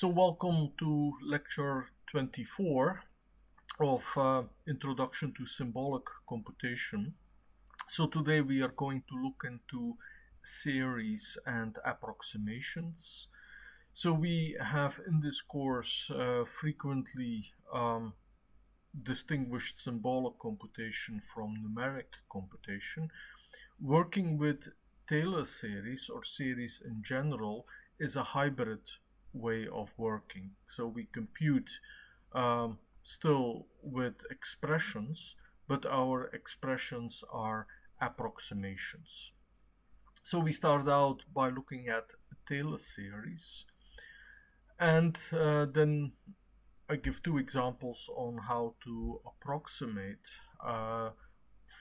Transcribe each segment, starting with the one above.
So welcome to lecture 24 of Introduction to Symbolic Computation. So today we are going to look into series and approximations. So we have in this course frequently distinguished symbolic computation from numeric computation. Working with Taylor series or series in general is a hybrid way of working. So we compute still with expressions, but our expressions are approximations. So we start out by looking at Taylor series, and then I give two examples on how to approximate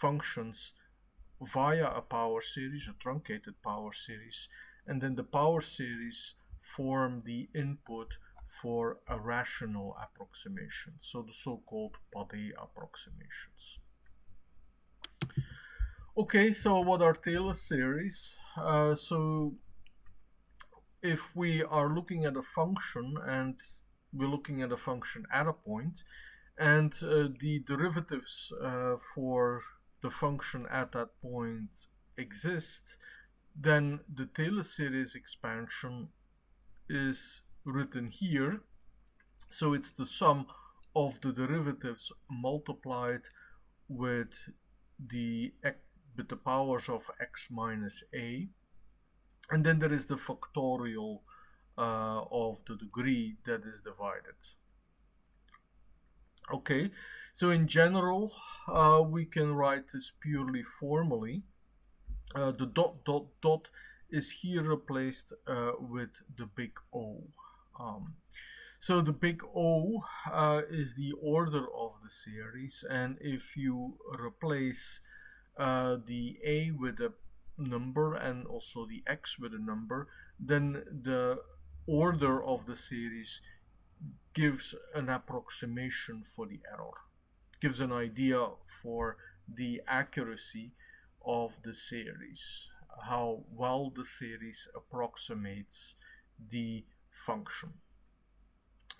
functions via a power series, a truncated power series, and then the power series form the input for a rational approximation, so the so-called Padé approximations. Okay, so what are Taylor series? So if we are looking at a function and we're looking at a function at a point, and the derivatives for the function at that point exist, then the Taylor series expansion is written here. So it's the sum of the derivatives multiplied with the powers of x minus a, and then there is the factorial of the degree that is divided. Okay, so in general, we can write this purely formally. The dot dot dot is here replaced with the big O. So the big O is the order of the series, and if you replace the A with a number and also the X with a number, then the order of the series gives an approximation for the error, gives an idea for the accuracy of the series, how well the series approximates the function.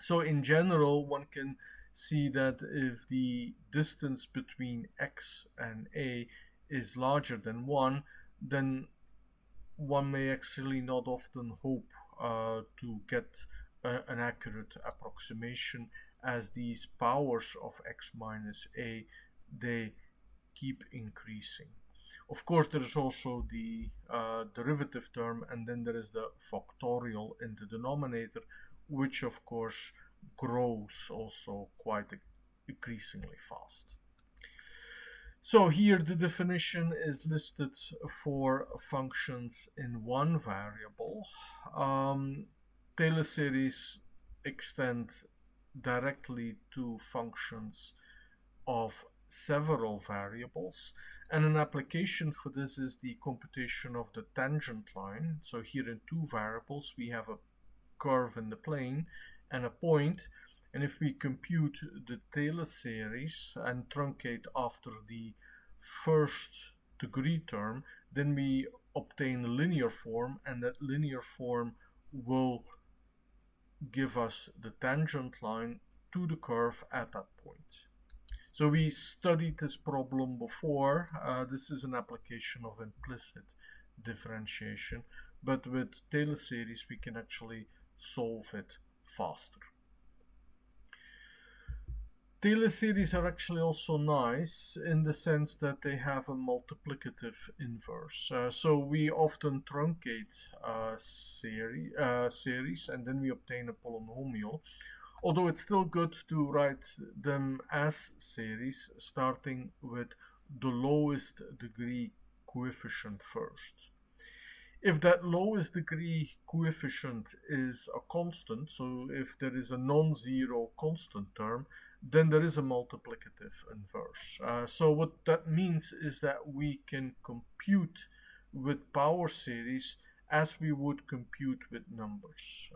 So in general, one can see that if the distance between x and a is larger than 1, then one may actually not often hope to get an accurate approximation, as these powers of x minus a, they keep increasing. Of course, there is also the derivative term, and then there is the factorial in the denominator, which of course grows also quite increasingly fast. So here the definition is listed for functions in one variable. Taylor series extend directly to functions of several variables, and an application for this is the computation of the tangent line. So here in two variables we have a curve in the plane and a point, and if we compute the Taylor series and truncate after the first degree term, then we obtain a linear form, and that linear form will give us the tangent line to the curve at that point. So we studied this problem before. This is an application of implicit differentiation, but with Taylor series we can actually solve it faster. Taylor series are actually also nice in the sense that they have a multiplicative inverse. So we often truncate series and then we obtain a polynomial, although it's still good to write them as series, starting with the lowest degree coefficient first. If that lowest degree coefficient is a constant, so if there is a non-zero constant term, then there is a multiplicative inverse. So what that means is that we can compute with power series as we would compute with numbers.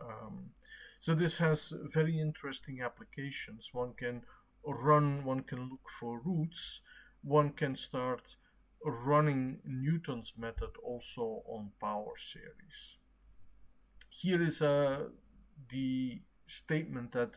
So this has very interesting applications. One can look for roots, one can start running Newton's method also on power series. Here is the statement that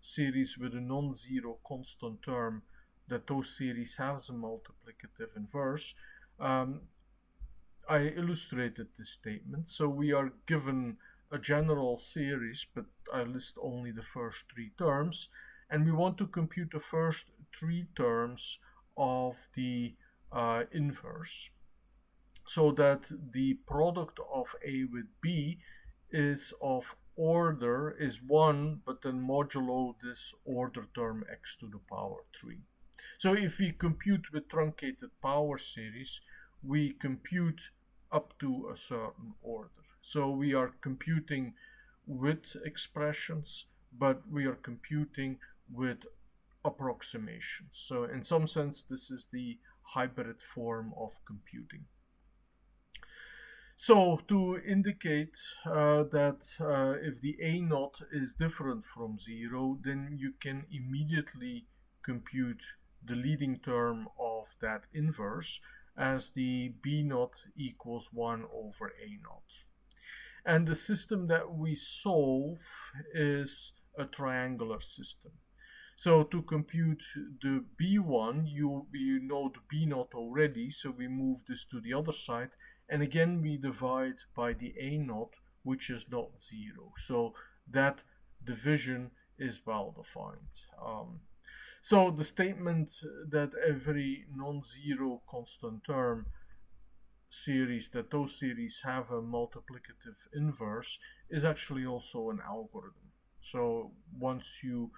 series with a non-zero constant term, that those series has a multiplicative inverse, I illustrated this statement. So we are given a general series, but I list only the first three terms, and we want to compute the first three terms of the inverse, so that the product of A with B is of order is 1, but then modulo this order term x to the power 3. So if we compute with truncated power series, we compute up to a certain order. So we are computing with expressions, but we are computing with approximations. So in some sense, this is the hybrid form of computing. So to indicate that if the A naught is different from 0, then you can immediately compute the leading term of that inverse as the B naught equals 1 over A naught. And the system that we solve is a triangular system. So to compute the B1, you know the B naught already, so we move this to the other side. And again, we divide by the A naught, which is not 0. So that division is well defined. So the statement that every non-zero constant term series, that those series have a multiplicative inverse, is actually also an algorithm. So once you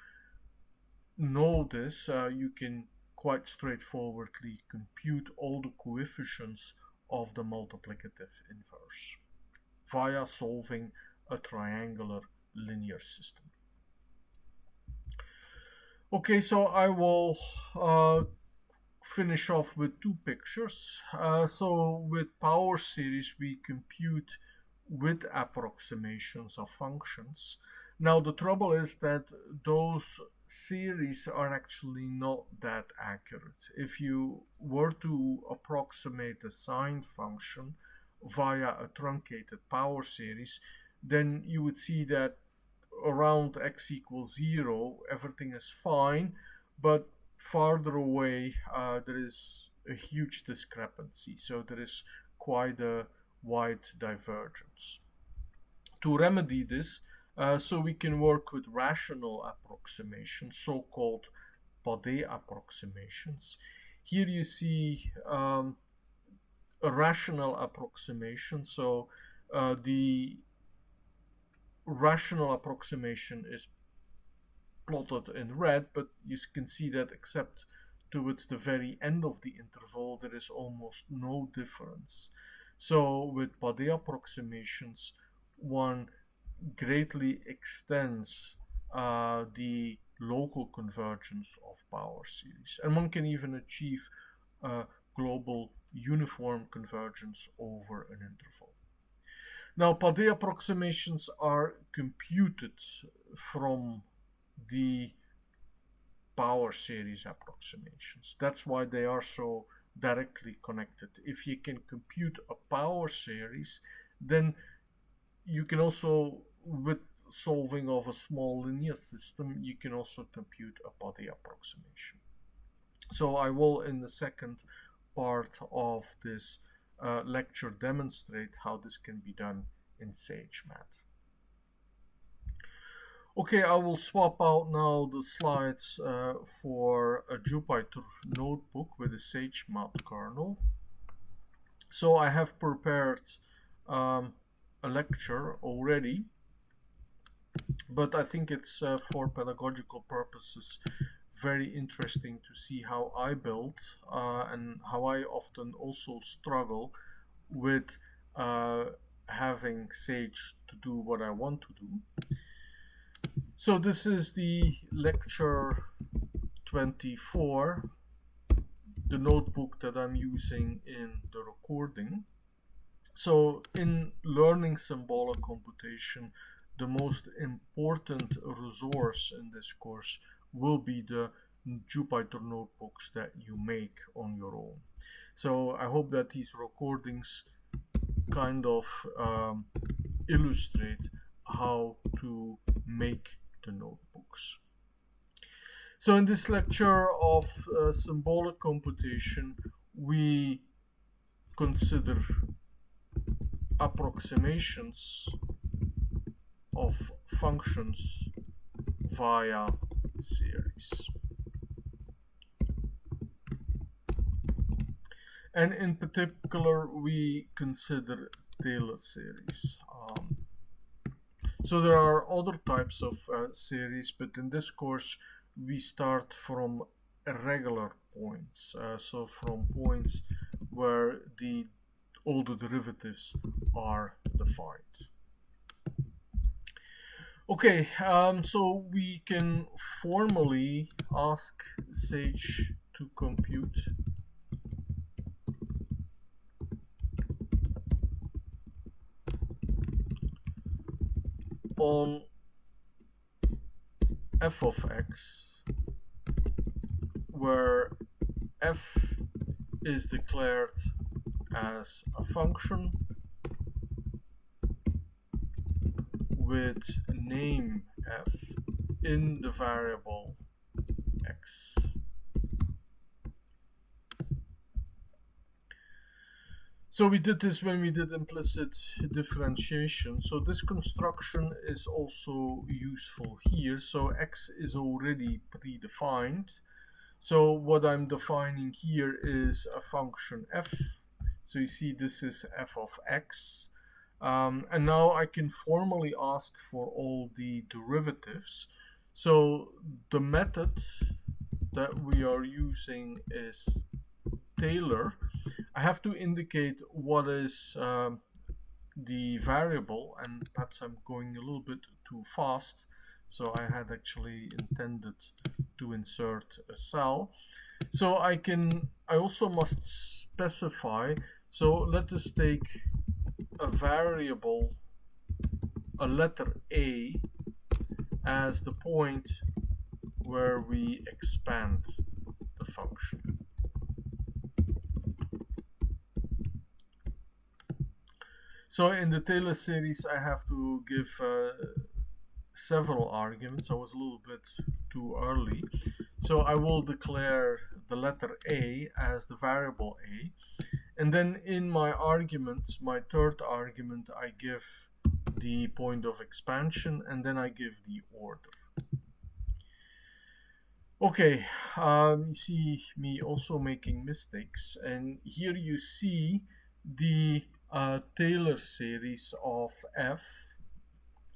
know this, you can quite straightforwardly compute all the coefficients of the multiplicative inverse via solving a triangular linear system. Okay, so I will finish off with two pictures. So with power series, we compute with approximations of functions. Now the trouble is that those series are actually not that accurate. If you were to approximate a sine function via a truncated power series, then you would see that around x equals 0 everything is fine, but farther away there is a huge discrepancy, so there is quite a wide divergence. To remedy this, so we can work with rational approximations, so-called Padé approximations. Here you see a rational approximation. So the rational approximation is plotted in red, but you can see that except towards the very end of the interval, there is almost no difference. So with Padé approximations, one greatly extends the local convergence of power series, and one can even achieve global uniform convergence over an interval. Now, Padé approximations are computed from the power series approximations. That's why they are so directly connected. If you can compute a power series, then you can also, with solving of a small linear system, you can also compute a Padé approximation. So I will, in the second part of this lecture, demonstrate how this can be done in SageMath. Okay, I will swap out now the slides for a Jupyter notebook with a SageMath kernel. So I have prepared a lecture already, but I think it's for pedagogical purposes very interesting to see how I build and how I often also struggle with having Sage to do what I want to do. So this is the lecture 24, the notebook that I'm using in the recording. So in learning symbolic computation, the most important resource in this course will be the Jupyter notebooks that you make on your own. So I hope that these recordings kind of illustrate how to make the notebooks. So in this lecture of symbolic computation, we consider approximations of functions via series. And in particular, we consider Taylor series. So there are other types of series, but in this course, we start from irregular points. So from points where all the derivatives are defined. Okay, so we can formally ask Sage to compute on f of x, where f is declared as a function with name f in the variable x. So we did this when we did implicit differentiation. So this construction is also useful here. So x is already predefined. So what I'm defining here is a function f. So you see this is f of x. And now I can formally ask for all the derivatives. So the method that we are using is Taylor. I have to indicate what is the variable, and perhaps I'm going a little bit too fast, so I had actually intended to insert a cell. So I also must specify, so let us take a variable, a letter a, as the point where we expand the function. So in the Taylor series, I have to give several arguments. I was a little bit too early. So I will declare the letter a as the variable a. And then in my arguments, my third argument, I give the point of expansion, and then I give the order. Okay, you see me also making mistakes, and here you see the Taylor series of f,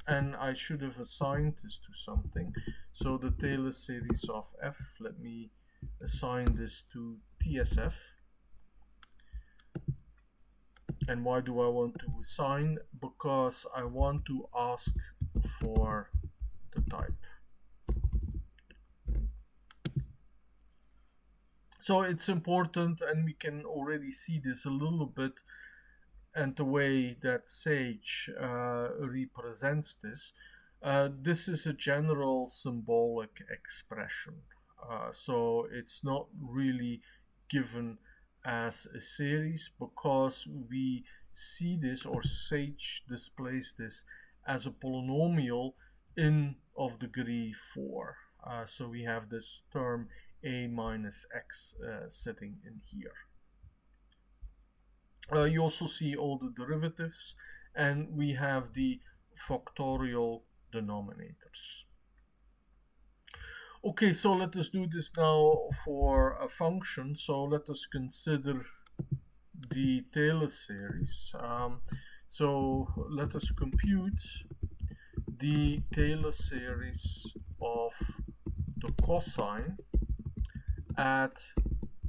and I should have assigned this to something. So the Taylor series of f, let me assign this to TSF. And why do I want to assign? Because I want to ask for the type. So it's important, and we can already see this a little bit, and the way that Sage represents this. This is a general symbolic expression. So it's not really given as a series, because we see this, or Sage displays this as a polynomial of degree 4. So we have this term a minus x sitting in here. You also see all the derivatives, and we have the factorial denominators. Okay, so let us do this now for a function. So let us consider the Taylor series. So let us compute the Taylor series of the cosine at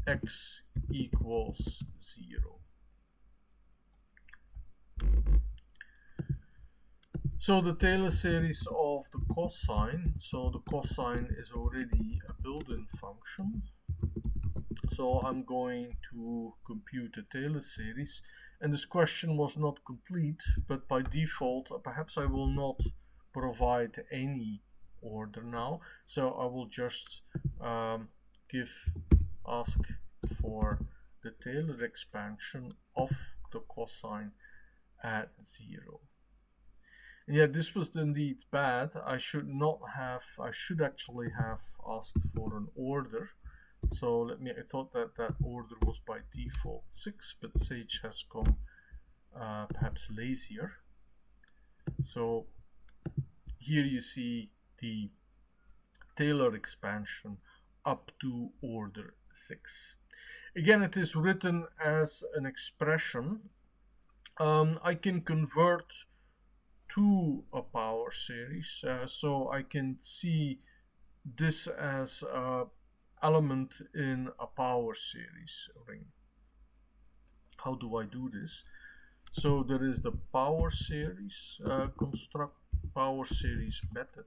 x equals 0. So the Taylor series of the cosine, so the cosine is already a built-in function. So I'm going to compute the Taylor series, and this question was not complete, but by default, perhaps I will not provide any order now. So I will just ask for the Taylor expansion of the cosine at 0. And yeah, this was indeed bad. I should actually have asked for an order. So I thought that that order was by default 6, but Sage has come perhaps lazier. So here you see the Taylor expansion up to order 6. Again, it is written as an expression. I can convert to a power series, so I can see this as an element in a power series ring. How do I do this? So there is the power series construct power series method.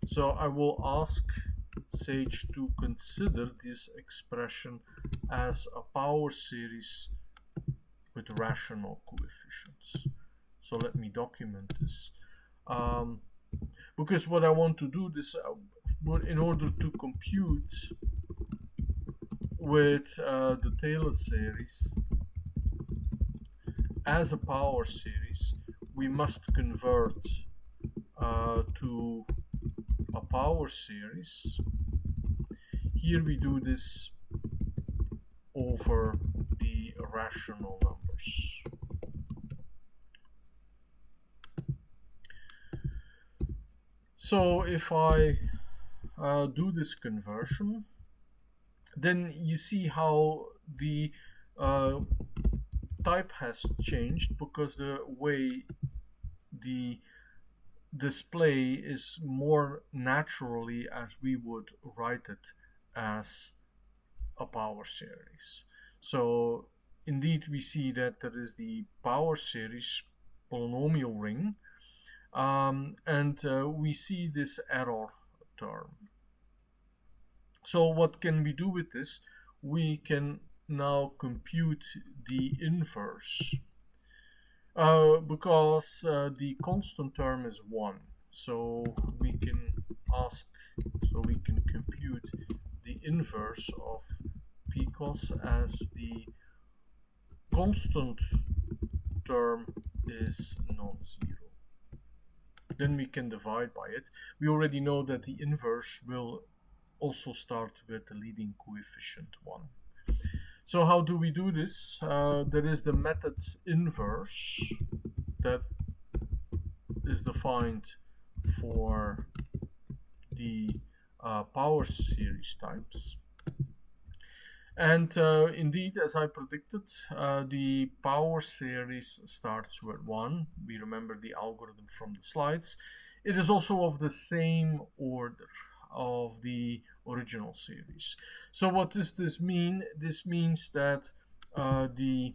So I will ask Sage to consider this expression as a power series with rational coefficients. So let me document this. Because what I want to do this in order to compute with the Taylor series as a power series, we must convert to a power series. Here we do this over the rational numbers. So if I do this conversion, then you see how the type has changed, because the way the display is more naturally as we would write it as a power series. So indeed we see that there is the power series polynomial ring, and we see this error term. So what can we do with this? We can now compute the inverse, because the constant term is 1. So we can compute the inverse of pcos as the constant term is non-zero. Then we can divide by it. We already know that the inverse will also start with the leading coefficient 1. So how do we do this? There is the method inverse that is defined for the power series types. And indeed, as I predicted, the power series starts with 1. We remember the algorithm from the slides. It is also of the same order of the original series. So what does this mean? This means that the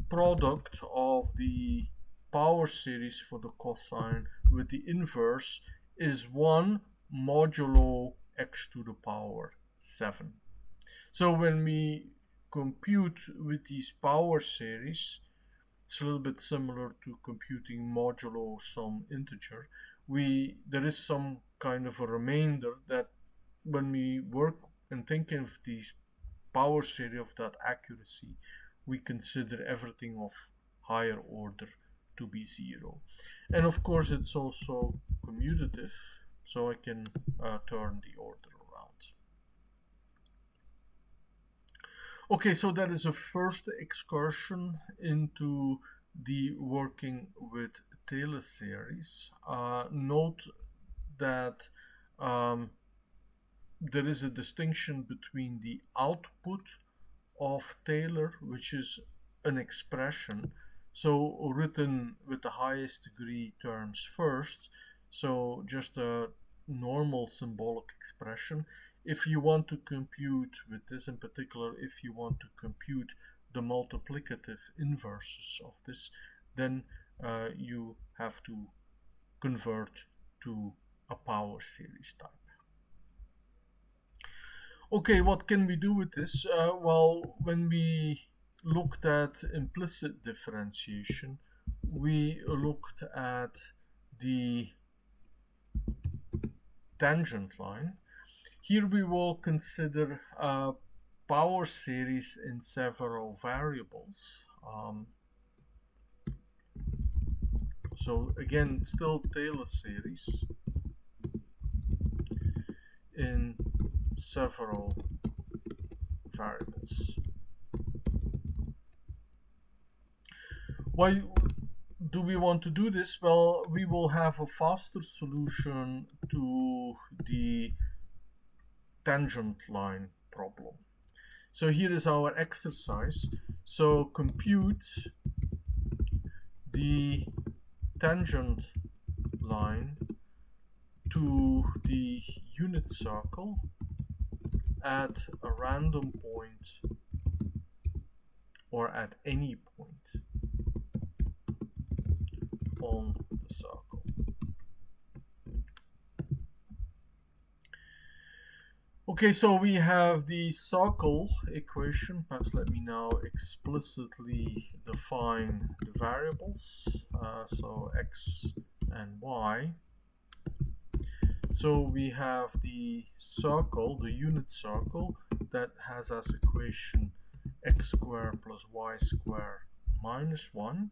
product of the power series for the cosine with the inverse is 1 modulo x to the power 7. So when we compute with these power series, it's a little bit similar to computing modulo some integer. There is some kind of a remainder that when we work and think of these power series of that accuracy, we consider everything of higher order to be 0. And of course it's also commutative, so I can turn the order around. Okay, so that is a first excursion into the working with Taylor series. Note that there is a distinction between the output of Taylor, which is an expression, so written with the highest degree terms first, so just a normal symbolic expression. If you want to compute with this in particular, if you want to compute the multiplicative inverses of this, then you have to convert to a power series type. Okay, what can we do with this? Well, when we looked at implicit differentiation, we looked at the tangent line. Here we will consider a power series in several variables. So again, still Taylor series in several variables. Why do we want to do this? Well, we will have a faster solution to the tangent line problem. So here is our exercise. So compute the tangent line to the unit circle at a random point or at any point on the circle. Okay, so we have the circle equation. Perhaps let me now explicitly define the variables. So x and y. So we have the circle, the unit circle, that has as equation x squared plus y squared minus 1.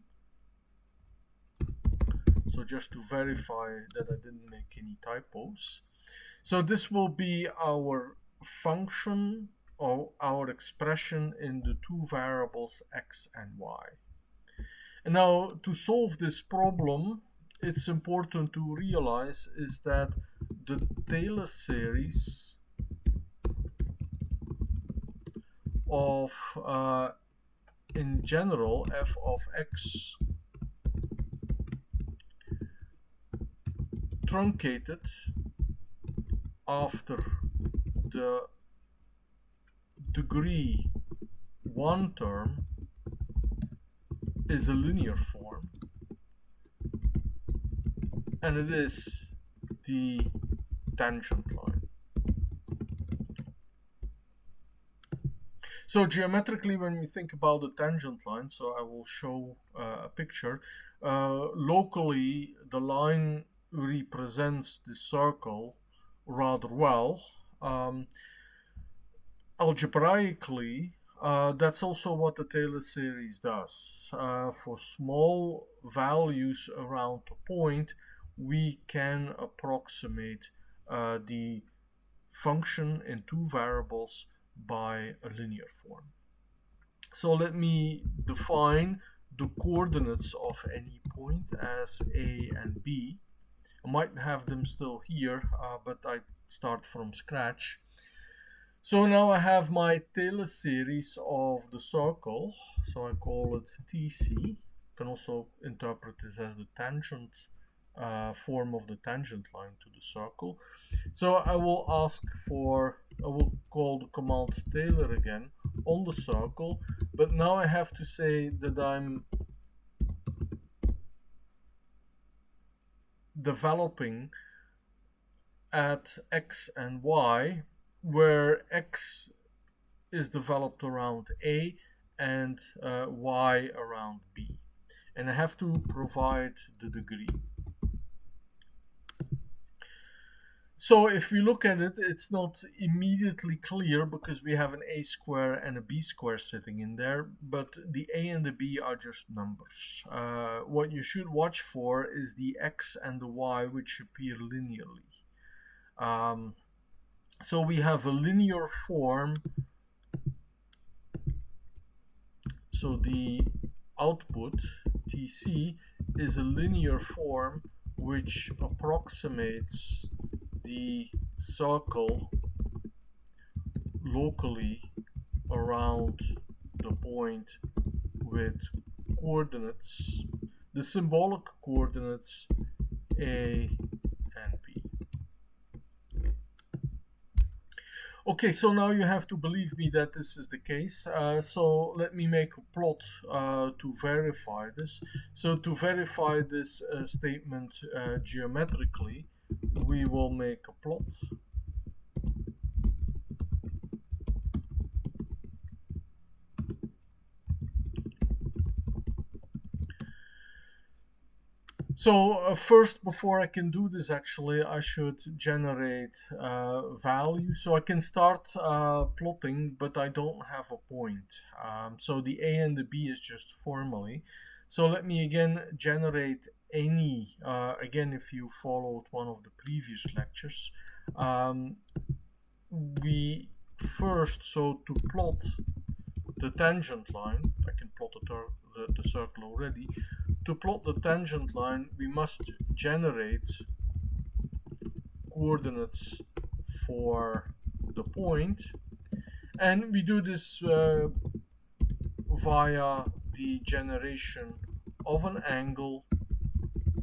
So just to verify that I didn't make any typos. So this will be our function or our expression in the two variables x and y. And now to solve this problem, it's important to realize is that the Taylor series of in general f of x truncated after the degree 1 term is a linear form, and it is the tangent line. So geometrically, when we think about the tangent line, so I will show a picture. Locally, the line represents the circle rather well. Algebraically, that's also what the Taylor series does. For small values around a point, we can approximate the function in two variables by a linear form. So let me define the coordinates of any point as a and b. I might have them still here, but I start from scratch. So now I have my Taylor series of the circle, so I call it TC. You can also interpret this as the tangent form of the tangent line to the circle. So I will call the command Taylor again on the circle, but now I have to say that I'm developing at x and y, where x is developed around a and y around b, and I have to provide the degree. So if we look at it, it's not immediately clear because we have an a square and a b square sitting in there, but the a and the b are just numbers. What you should watch for is the x and the y, which appear linearly. So we have a linear form. So the output, TC, is a linear form which approximates the circle locally around the point with coordinates, the symbolic coordinates a and b. Okay, so now you have to believe me that this is the case. So let me make a plot to verify this. So to verify this statement geometrically, we will make a plot. So first, before I can do this, actually, I should generate value. So I can start plotting, but I don't have a point. So the a and the b is just formally. So let me again generate any, again, if you followed one of the previous lectures, we first, so to plot the tangent line, I can plot the circle already. To plot the tangent line, we must generate coordinates for the point, and we do this via the generation of an angle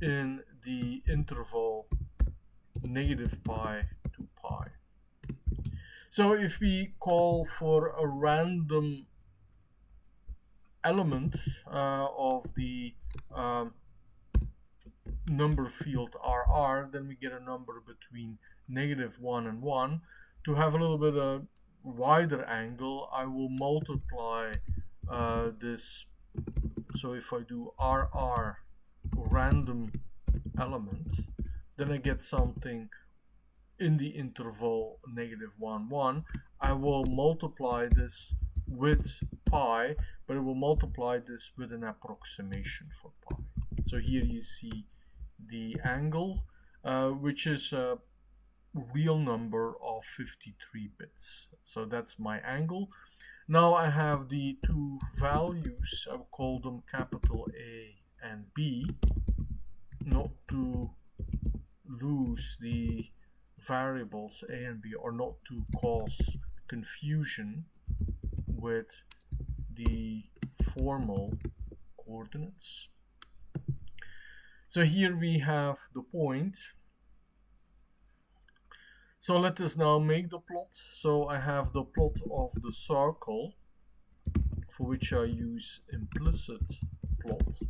in the interval -pi to pi. So if we call for a random element of the number field RR, then we get a number between -1 and 1. To have a little bit of wider angle, I will multiply this. So if I do RR random element, then I get something in the interval -1, 1. I will multiply this with pi, but I will multiply this with an approximation for pi. So here you see the angle, which is a real number of 53 bits. So that's my angle. Now I have the two values, I will call them capital A and B, not to lose the variables A and B, or not to cause confusion with the formal coordinates. So here we have the point. So let us now make the plot. So I have the plot of the circle, for which I use implicit plot.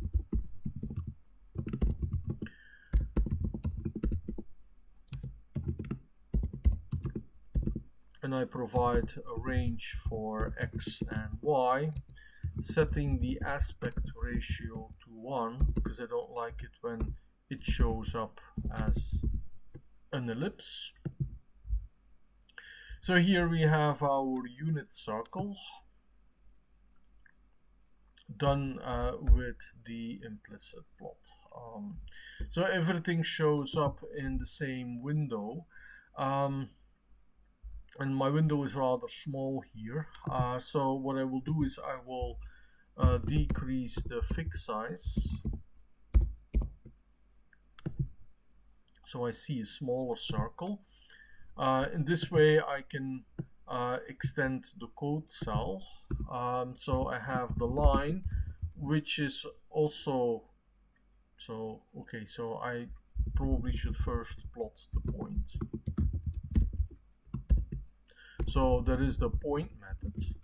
And I provide a range for x and y, setting the aspect ratio to 1, because I don't like it when it shows up as an ellipse. So here we have our unit circle done with the implicit plot. So everything shows up in the same window. And my window is rather small here. So what I will do is I will decrease the fix size. So I see a smaller circle. In this way I can extend the code cell. So I have the line, which is also, so okay, so I probably should first plot the point. So there is the point method.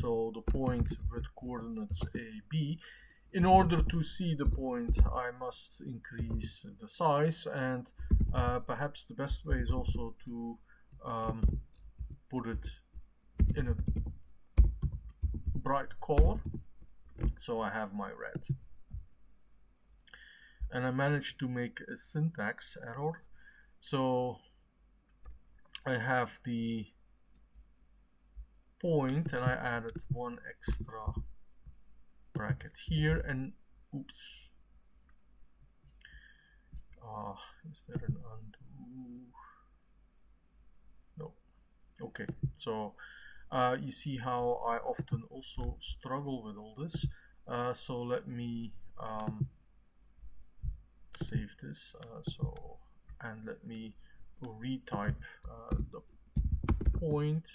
So the point with coordinates A, B. In order to see the point, I must increase the size, and perhaps the best way is also to put it in a bright color. So I have my red. And I managed to make a syntax error. So I have the point, and I added one extra bracket here, and oops. Is there an undo? No. Okay, so you see how I often also struggle with all this. So let me save this. And let me retype the point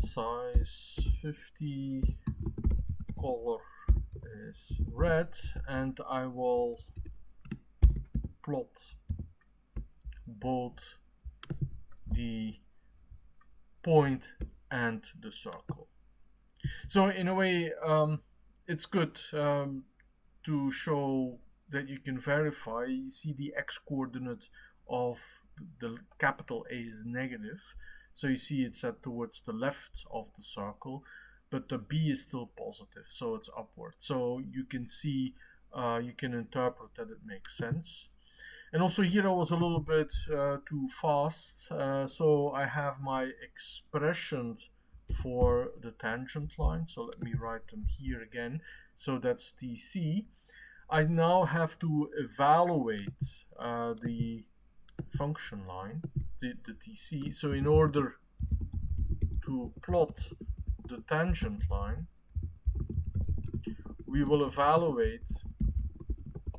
size 50, color is red, and I will plot both the point and the circle. So in a way, it's good to show that you can verify. You see the x coordinate of the capital A is negative, so you see it's set towards the left of the circle, but the B is still positive, so it's upward. So you can see, you can interpret that it makes sense. And also here I was a little bit too fast, so I have my expression for the tangent line. So let me write them here again. So that's TC. I now have to evaluate the function line, the TC. So in order to plot the tangent line, we will evaluate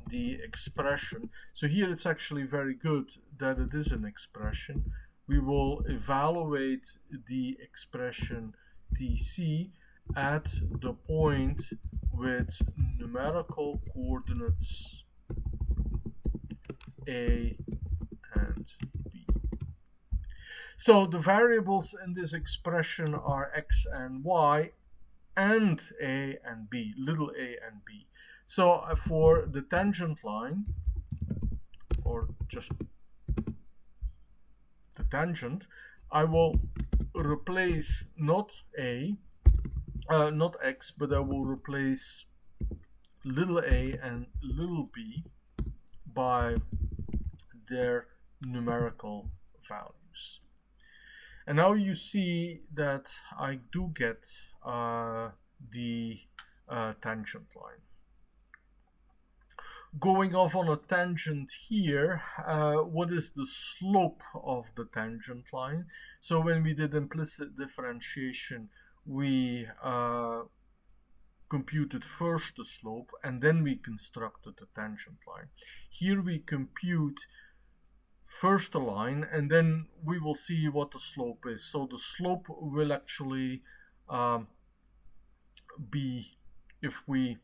the expression. So here it's actually very good that it is an expression. We will evaluate the expression TC at the point with numerical coordinates A and B. So the variables in this expression are X and Y and A and B, little a and B. So for the tangent line, or just the tangent, I will replace not X, but I will replace little a and little b by their numerical values. And now you see that I do get the tangent line. Going off on a tangent here, what is the slope of the tangent line? So when we did implicit differentiation, we computed first the slope and then we constructed the tangent line. Here we compute first the line and then we will see what the slope is. So the slope will actually be, if we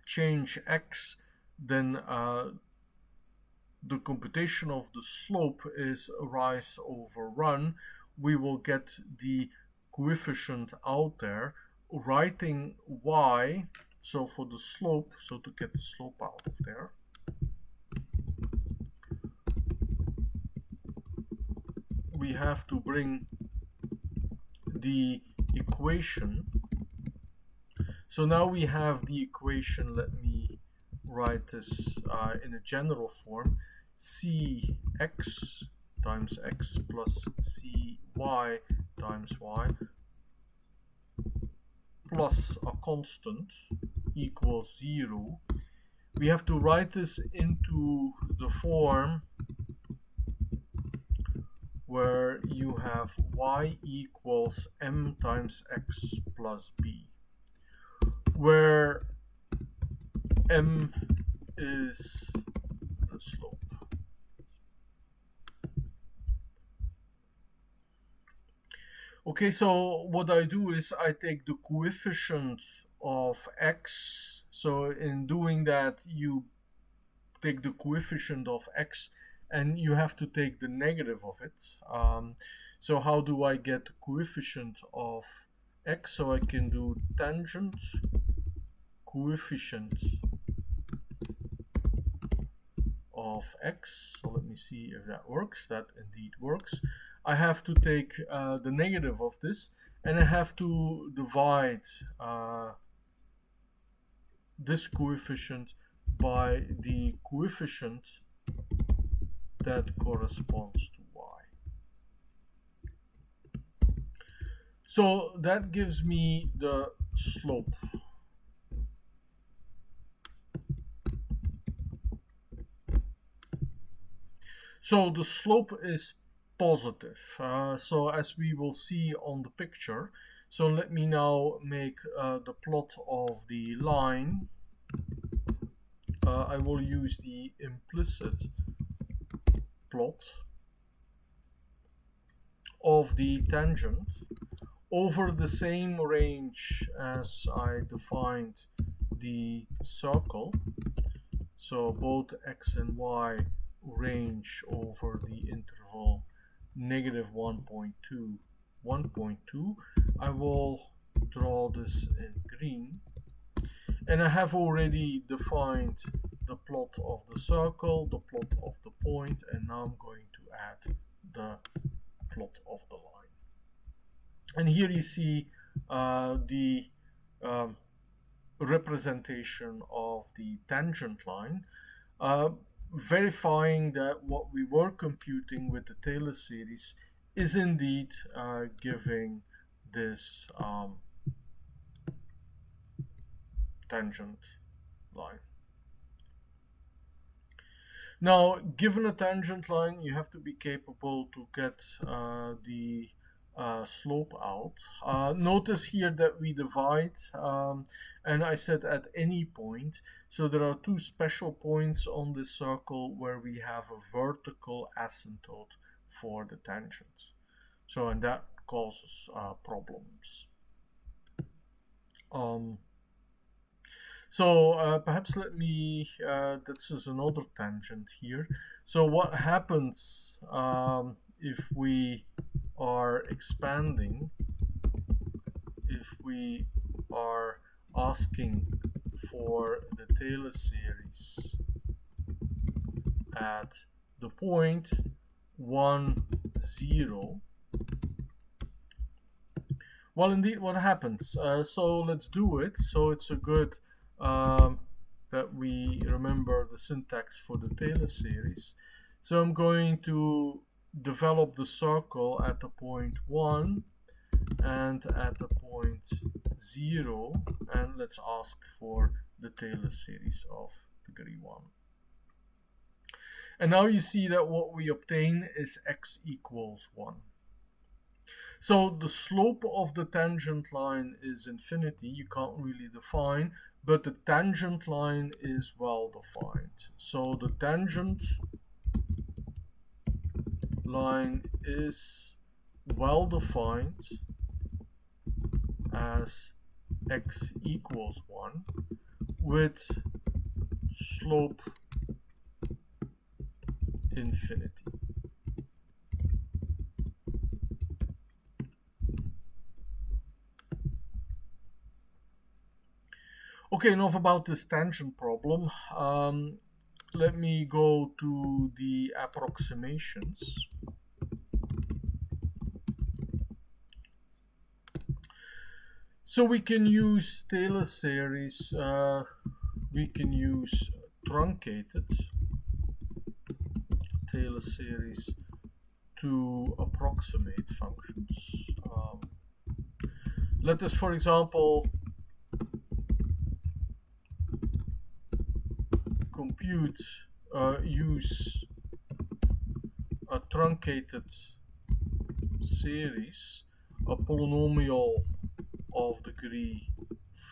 change x, then the computation of the slope is rise over run. We will get the coefficient out there, writing y, so for the slope, so to get the slope out of there, we have to bring the equation. So now we have the equation. Let me write this in a general form. Cx times x plus cy times y plus a constant equals 0. We have to write this into the form where you have y equals m times x plus b, where m is the slope. Okay, so what I do is I take the coefficient of x. So in doing that, you take the coefficient of x and you have to take the negative of it. So how do I get the coefficient of x? So I can do tangent coefficient of x. So let me see if that works. That indeed works. I have to take the negative of this and I have to divide this coefficient by the coefficient that corresponds to y. So that gives me the slope. So the slope is positive. So as we will see on the picture. So let me now make the plot of the line. I will use the implicit plot of the tangent over the same range as I defined the circle. So both x and y range over the interval -1.2, 1.2. I will draw this in green. And I have already defined the plot of the circle, the plot of the point, and now I'm going to add the plot of the line. And here you see the representation of the tangent line, verifying that what we were computing with the Taylor series is indeed giving this tangent line. Now, given a tangent line, you have to be capable to get the slope out. Notice here that we divide, and I said at any point. So there are two special points on this circle where we have a vertical asymptote for the tangent. So, and that causes problems. So perhaps let me, this is another tangent here. So what happens if we are expanding, if we are asking for the Taylor series at the point 1, 0? Well, indeed, what happens? So let's do it. So it's a good that we remember the syntax for the Taylor series. So I'm going to develop the circle at the point 1 and at the point 0, and let's ask for the Taylor series of degree 1. And now you see that what we obtain is x equals 1. So the slope of the tangent line is infinity, you can't really define, but the tangent line is well defined. So the tangent line is well defined as x equals 1 with slope infinity. Okay, enough about this tangent problem. Let me go to the approximations. So we can use Taylor series, we can use truncated Taylor series to approximate functions. Let us, for example, use a truncated series, a polynomial of degree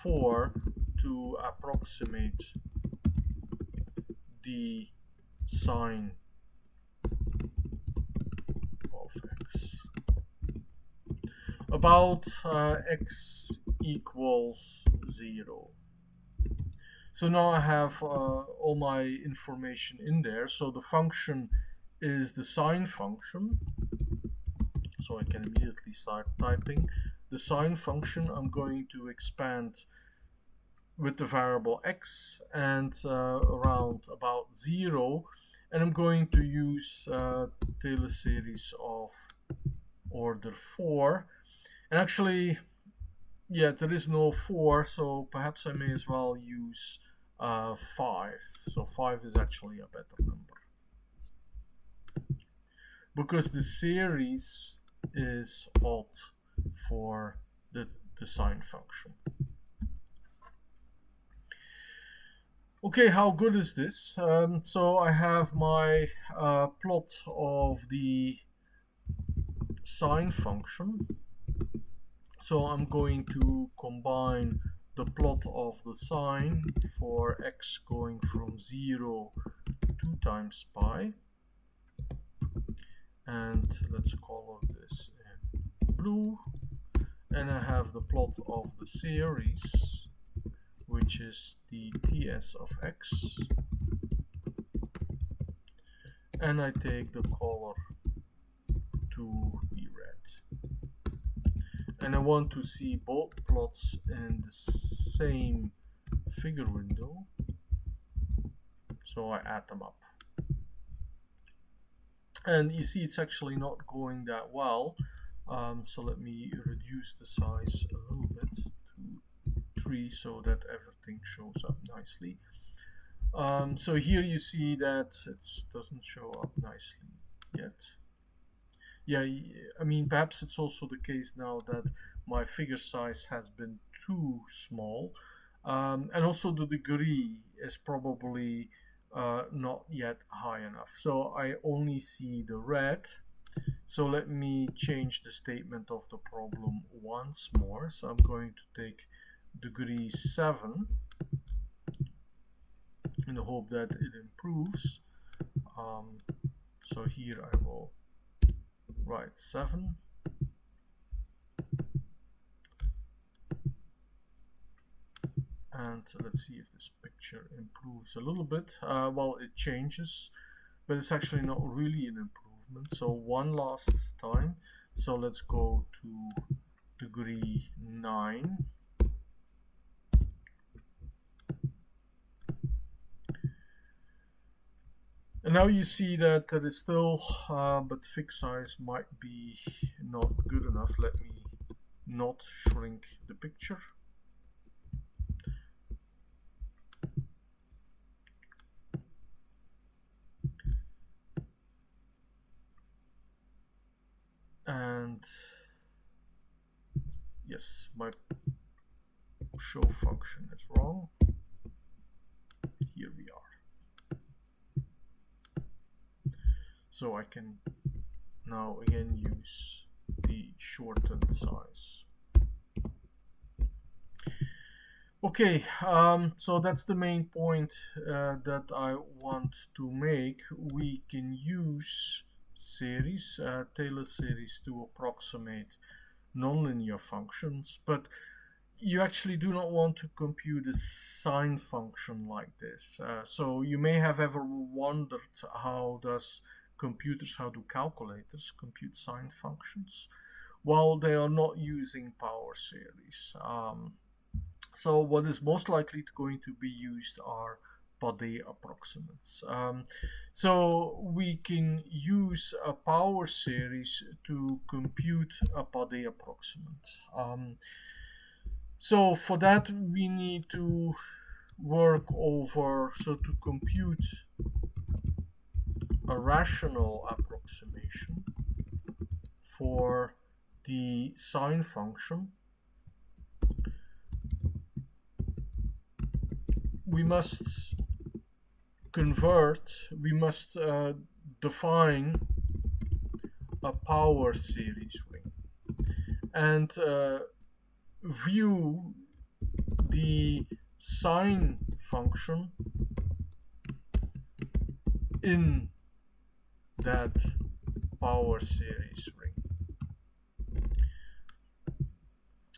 4 to approximate the sine of x. About x equals 0. So now I have all my information in there. So the function is the sine function. So I can immediately start typing. The sine function I'm going to expand with the variable x and around about 0. And I'm going to use Taylor series of order 4. And actually, yeah, there is no 4, so perhaps I may as well use 5. So 5 is actually a better number, because the series is odd for the sine function. Okay, how good is this? So I have my plot of the sine function. So I'm going to combine the plot of the sine for x going from 0 to 2 times pi. And let's color this in blue. And I have the plot of the series, which is the ts of x. And I take the color to be red. And I want to see both plots in the same figure window, so I add them up. And you see it's actually not going that well, so let me reduce the size a little bit to 3 so that everything shows up nicely. So here you see that it doesn't show up nicely yet. Yeah, I mean, perhaps it's also the case now that my figure size has been too small, and also the degree is probably not yet high enough. So I only see the red. So let me change the statement of the problem once more. So I'm going to take degree 7 in the hope that it improves. So here I will write 7. And let's see if this picture improves a little bit. Well, it changes, but it's actually not really an improvement. So one last time. So let's go to degree 9. And now you see that there is still, but fixed size might be not good enough. Let me not shrink the picture. And yes, my show function is wrong. Here we are. So I can now again use the shortened size. Okay, so that's the main point that I want to make. We can use series, Taylor series, to approximate nonlinear functions, but you actually do not want to compute a sine function like this. So you may have ever wondered how do calculators compute sine functions? Well, they are not using power series. So what is most likely going to be used are Padé approximates. So we can use a power series to compute a Padé approximate. So for that we need to work over, so to compute a rational approximation for the sine function, we must define a power series ring and view the sine function in that power series ring.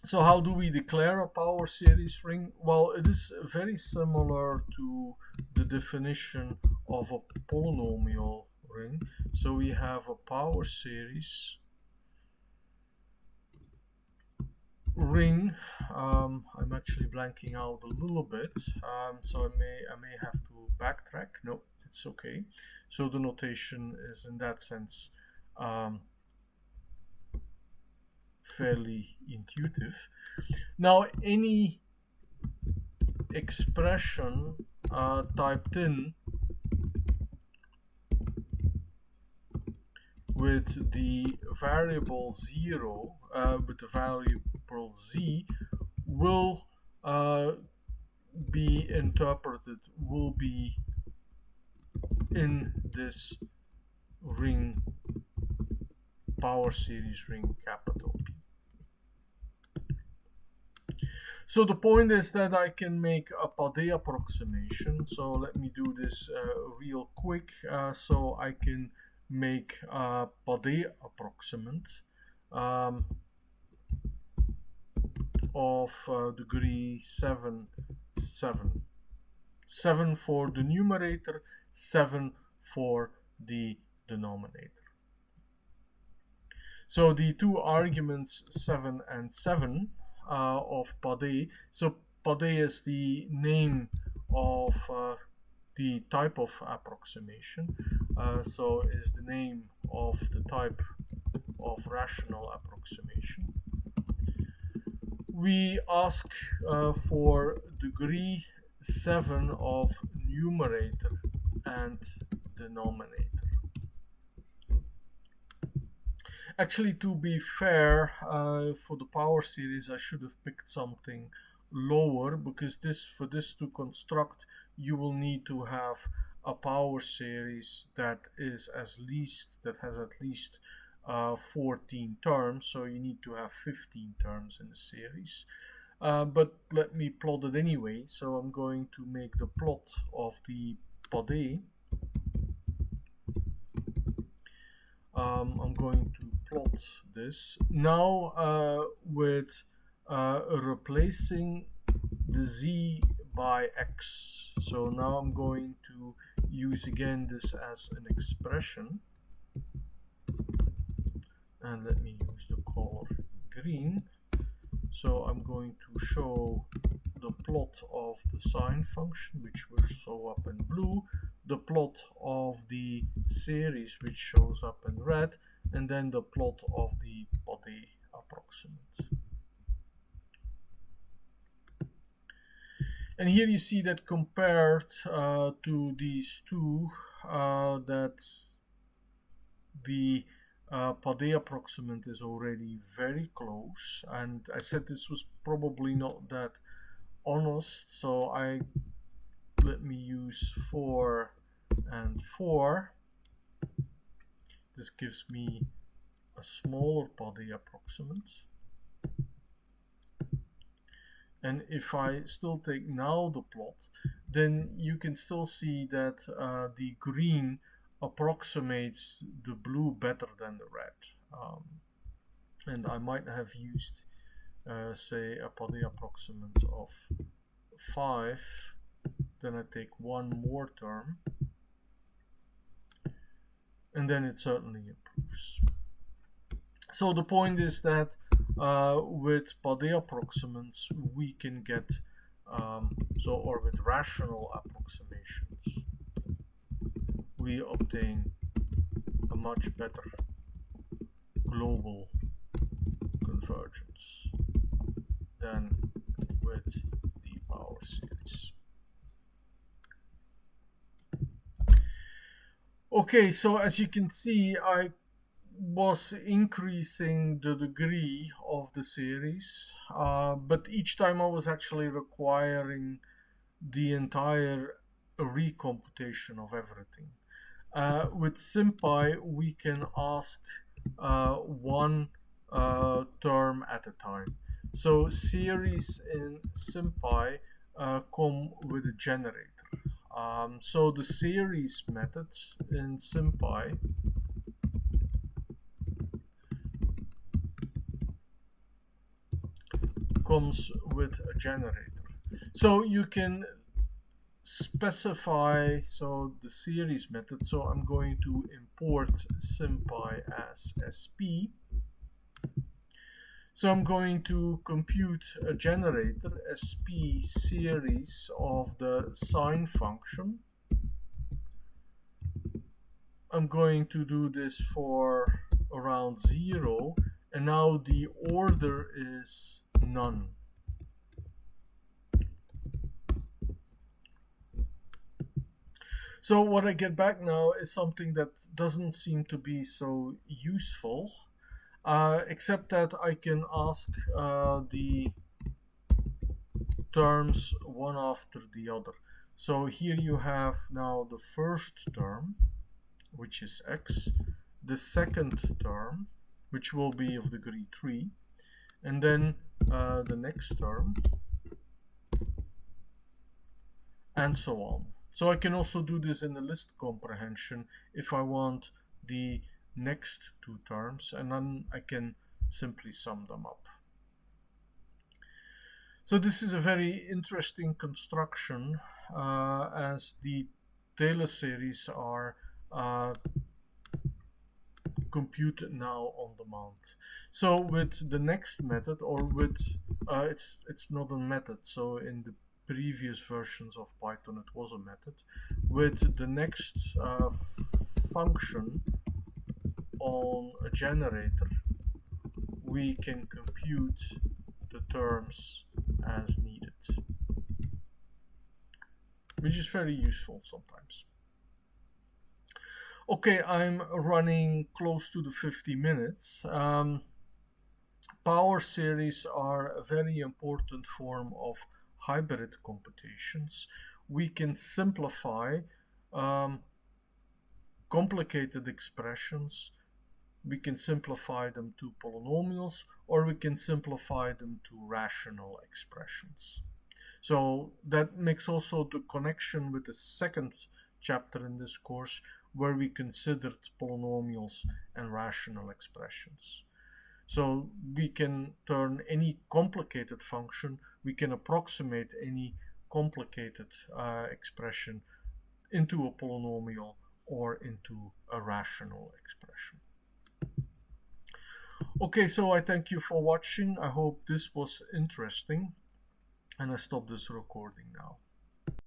So how do we declare a power series ring? Well, it is very similar to the definition of a polynomial ring. So we have a power series ring. I'm actually blanking out a little bit, so I may have to backtrack. No, it's okay. So the notation is in that sense fairly intuitive. Now, any expression typed in with the variable 0, with the variable z, will be interpreted, will be in this ring, power series ring, capital P. So the point is that I can make a Padé approximation. So let me do this real quick. So I can make a Padé approximate of degree 7, 7. 7 for the numerator, 7 for the denominator. So the two arguments 7 and 7 of Padé. So Padé is the name of the type of approximation. So is the name of the type of rational approximation. We ask for degree 7 of numerator and denominator. Actually, to be fair, for the power series, I should have picked something lower, because for this to construct, you will need to have a power series that has at least 14 terms. So you need to have 15 terms in the series. But let me plot it anyway. So I'm going to make the plot of the pod A. I'm going to plot this now with replacing the z by x. So now I'm going to use again this as an expression, and let me use the color green. So I'm going to show the plot of the sine function, which will show up in blue, the plot of the series, which shows up in red, and then the plot of the pod A approximate. And here you see that compared to these two, that the pod A approximate is already very close. And I said this was probably not that honest, so let me use 4 and 4. This gives me a smaller pod A approximate. And if I still take now the plot, then you can still see that the green approximates the blue better than the red. And I might have used, say, a pod A approximate of 5. Then I take one more term, and then it certainly improves. So the point is that with pod A approximates we can get, or with rational approximations, we obtain a much better global convergence than with the power series. Okay, so as you can see, I was increasing the degree of the series, but each time I was actually requiring the entire recomputation of everything. With SymPy, we can ask one term at a time. So series in SymPy come with a generator. So the series method in SymPy comes with a generator. So you can specify the series method. So I'm going to import SymPy as SP. So I'm going to compute a generator, SP series of the sine function. I'm going to do this for around 0, and now the order is none. So what I get back now is something that doesn't seem to be so useful, except that I can ask the terms one after the other. So here you have now the first term, which is x, the second term, which will be of degree 3, and then the next term, and so on. So I can also do this in the list comprehension if I want the next two terms, and then I can simply sum them up. So this is a very interesting construction, as the Taylor series are computed now on demand. So with the next method, or with it's not a method, so in the previous versions of Python it was a method. With the next function on a generator, we can compute the terms as needed, which is very useful sometimes. Okay, I'm running close to the 50 minutes. Power series are a very important form of hybrid computations. We can simplify um, complicated expressions. We can simplify them to polynomials, or we can simplify them to rational expressions. So that makes also the connection with the second chapter in this course, where we considered polynomials and rational expressions. So we can turn any complicated function, we can approximate any complicated expression into a polynomial or into a rational expression. Okay, so I thank you for watching. I hope this was interesting, and I stop this recording now.